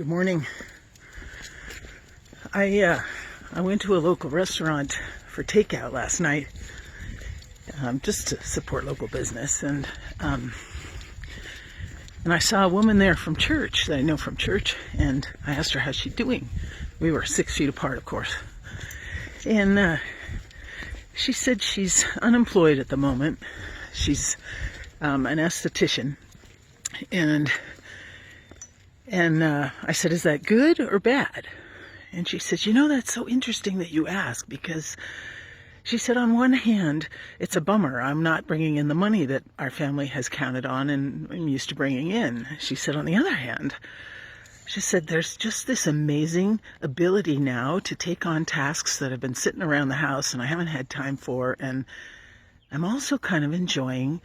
Good morning. I went to a local restaurant for takeout last night, just to support local business, and I saw a woman there from church that I know from church, and I asked her how's she doing. We were 6 feet apart, of course, and she said she's unemployed at the moment. She's an esthetician, and I said, is that good or bad? And she said, that's so interesting that you ask, because she said, on one hand, it's a bummer. I'm not bringing in the money that our family has counted on and I'm used to bringing in. She said, on the other hand, she said, there's just this amazing ability now to take on tasks that have been sitting around the house and I haven't had time for, and I'm also kind of enjoying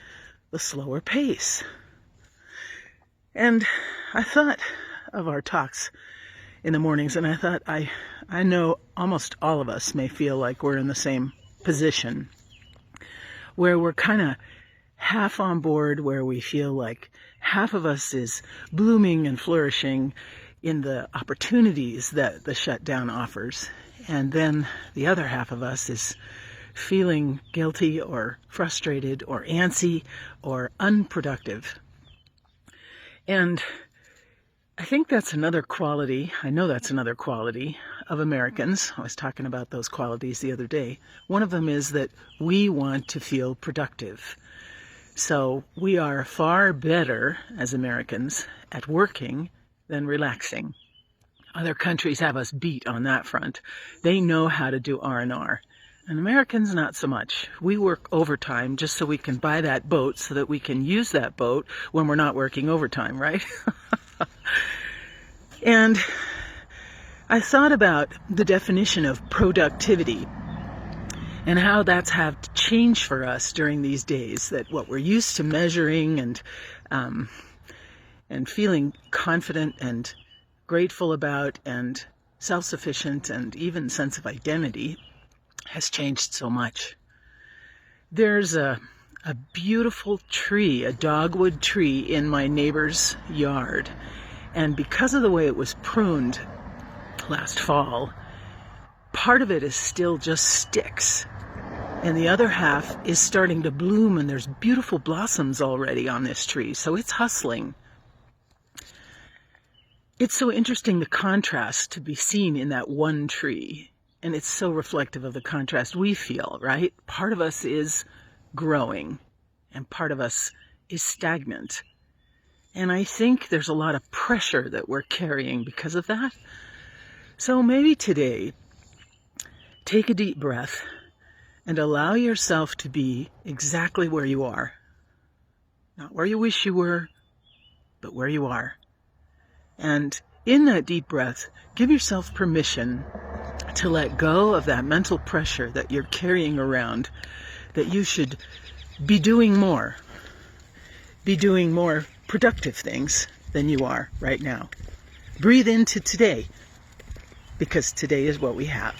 the slower pace. And I thought of our talks in the mornings, and I thought, I know almost all of us may feel like we're in the same position, where we're kind of half on board, where we feel like half of us is blooming and flourishing in the opportunities that the shutdown offers, and then the other half of us is feeling guilty or frustrated or antsy or unproductive. And I think that's another quality, I know that's another quality of Americans. I was talking about those qualities the other day. One of them is that we want to feel productive. So we are far better as Americans at working than relaxing. Other countries have us beat on that front. They know how to do R&R. And Americans, not so much. We work overtime just so we can buy that boat so that we can use that boat when we're not working overtime, right? And I thought about the definition of productivity and how that's had to change for us during these days, that what we're used to measuring and feeling confident and grateful about and self-sufficient and even sense of identity has changed so much. There's a beautiful tree, a dogwood tree in my neighbor's yard. And because of the way it was pruned last fall, part of it is still just sticks. And the other half is starting to bloom, and there's beautiful blossoms already on this tree. So it's hustling. It's so interesting, the contrast to be seen in that one tree. And it's so reflective of the contrast we feel, right? Part of us is growing, and part of us is stagnant. And I think there's a lot of pressure that we're carrying because of that. So maybe today, take a deep breath and allow yourself to be exactly where you are. Not where you wish you were, but where you are. And in that deep breath, give yourself permission to let go of that mental pressure that you're carrying around, that you should be doing more productive things than you are right now. Breathe into today, because today is what we have.